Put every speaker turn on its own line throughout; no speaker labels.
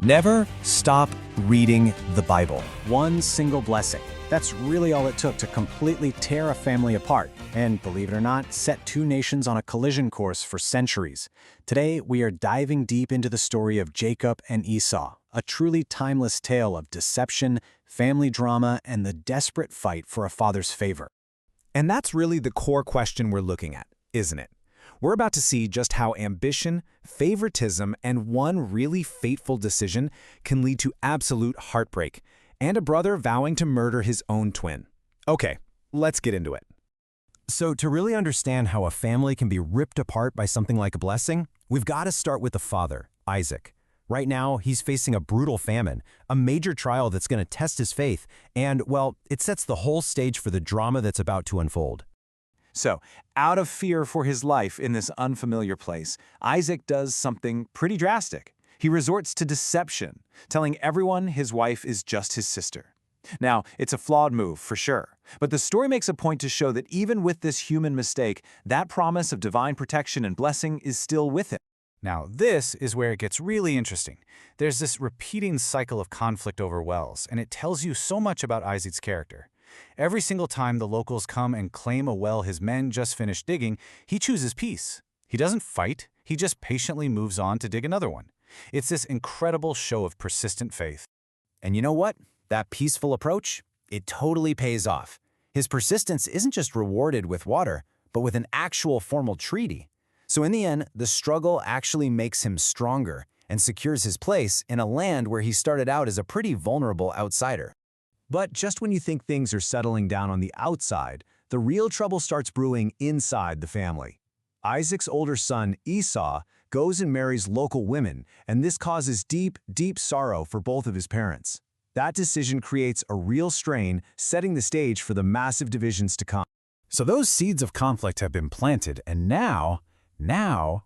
Never stop reading the Bible.
One single blessing. That's really all it took to completely tear a family apart and, believe it or not, set two nations on a collision course for centuries. Today, we are diving deep into the story of Jacob and Esau, a truly timeless tale of deception, family drama, and the desperate fight for a father's favor.
And that's really the core question we're looking at, isn't it? We're about to see just how ambition, favoritism, and one really fateful decision can lead to absolute heartbreak, and a brother vowing to murder his own twin. Okay, let's get into it.
So to really understand how a family can be ripped apart by something like a blessing, we've got to start with the father, Isaac. Right now, he's facing a brutal famine, a major trial that's going to test his faith, and, well, it sets the whole stage for the drama that's about to unfold.
So, out of fear for his life in this unfamiliar place, Isaac does something pretty drastic. He resorts to deception, telling everyone his wife is just his sister. Now, it's a flawed move, for sure, but the story makes a point to show that even with this human mistake, that promise of divine protection and blessing is still with him.
Now, this is where it gets really interesting. There's this repeating cycle of conflict over wells, and it tells you so much about Isaac's character. Every single time the locals come and claim a well his men just finished digging, he chooses peace. He doesn't fight, he just patiently moves on to dig another one. It's this incredible show of persistent faith.
And you know what? That peaceful approach, it totally pays off. His persistence isn't just rewarded with water, but with an actual formal treaty. So in the end, the struggle actually makes him stronger and secures his place in a land where he started out as a pretty vulnerable outsider. But just when you think things are settling down on the outside, the real trouble starts brewing inside the family. Isaac's older son, Esau, goes and marries local women, and this causes deep, deep sorrow for both of his parents. That decision creates a real strain, setting the stage for the massive divisions to come.
So those seeds of conflict have been planted, and now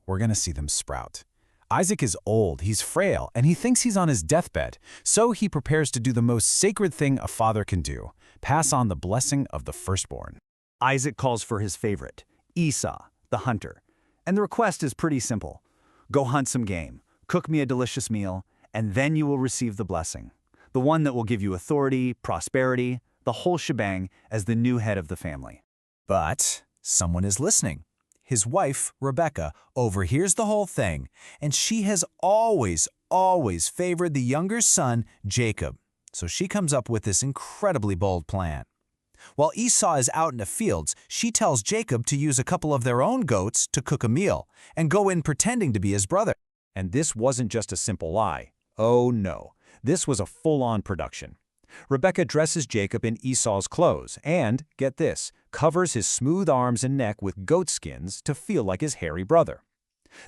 we're going to see them sprout. Isaac is old, he's frail, and he thinks he's on his deathbed, so he prepares to do the most sacred thing a father can do, pass on the blessing of the firstborn.
Isaac calls for his favorite, Esau, the hunter. And the request is pretty simple. Go hunt some game, cook me a delicious meal, and then you will receive the blessing. The one that will give you authority, prosperity, the whole shebang as the new head of the family.
But someone is listening. His wife, Rebecca, overhears the whole thing, and she has always favored the younger son, Jacob. So she comes up with this incredibly bold plan. While Esau is out in the fields, she tells Jacob to use a couple of their own goats to cook a meal and go in pretending to be his brother.
And this wasn't just a simple lie. Oh no, this was a full-on production. Rebecca dresses Jacob in Esau's clothes and, get this, covers his smooth arms and neck with goat skins to feel like his hairy brother.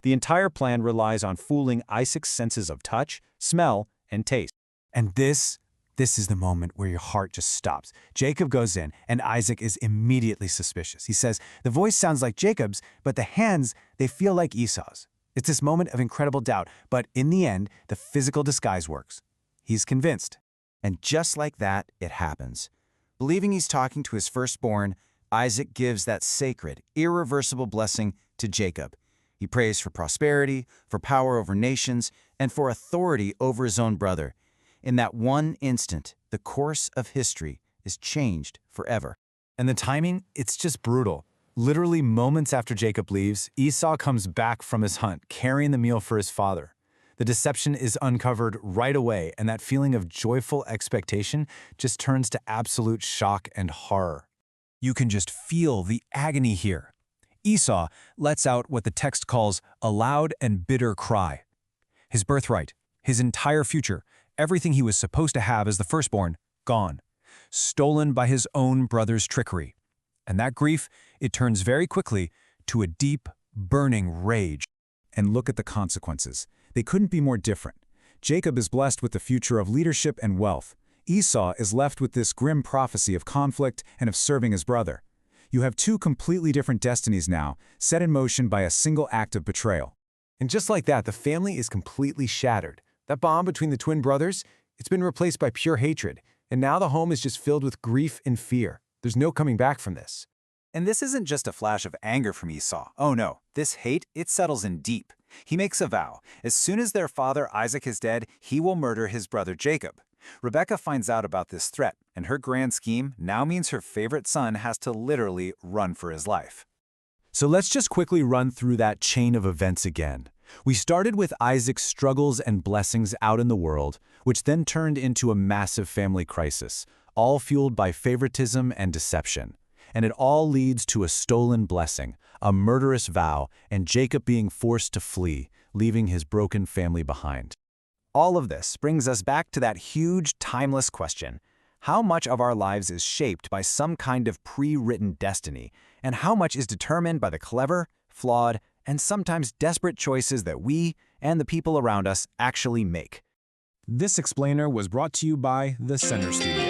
The entire plan relies on fooling Isaac's senses of touch, smell, and taste. And this is the moment where your heart just stops. Jacob goes in, and Isaac is immediately suspicious. He says, the voice sounds like Jacob's, but the hands, they feel like Esau's. It's this moment of incredible doubt, but in the end, the physical disguise works. He's convinced.
And just like that, it happens. Believing he's talking to his firstborn, Isaac gives that sacred, irreversible blessing to Jacob. He prays for prosperity, for power over nations, and for authority over his own brother. In that one instant, the course of history is changed forever.
And the timing, it's just brutal. Literally moments after Jacob leaves, Esau comes back from his hunt, carrying the meal for his father. The deception is uncovered right away, and that feeling of joyful expectation just turns to absolute shock and horror.
You can just feel the agony here. Esau lets out what the text calls a loud and bitter cry. His birthright, his entire future, everything he was supposed to have as the firstborn, gone. Stolen by his own brother's trickery. And that grief, it turns very quickly to a deep, burning rage.
And look at the consequences. They couldn't be more different. Jacob is blessed with the future of leadership and wealth. Esau is left with this grim prophecy of conflict and of serving his brother. You have two completely different destinies now, set in motion by a single act of betrayal.
And just like that, the family is completely shattered. That bond between the twin brothers, it's been replaced by pure hatred. And now the home is just filled with grief and fear. There's no coming back from this.
And this isn't just a flash of anger from Esau. Oh no, this hate, it settles in deep.
He makes a vow. As soon as their father Isaac is dead, he will murder his brother Jacob. Rebekah finds out about this threat, and her grand scheme now means her favorite son has to literally run for his life.
So let's just quickly run through that chain of events again. We started with Isaac's struggles and blessings out in the world, which then turned into a massive family crisis, all fueled by favoritism and deception. And it all leads to a stolen blessing, a murderous vow, and Jacob being forced to flee, leaving his broken family behind.
All of this brings us back to that huge, timeless question. How much of our lives is shaped by some kind of pre-written destiny, and how much is determined by the clever, flawed, and sometimes desperate choices that we and the people around us actually make?
This explainer was brought to you by the Center Studio.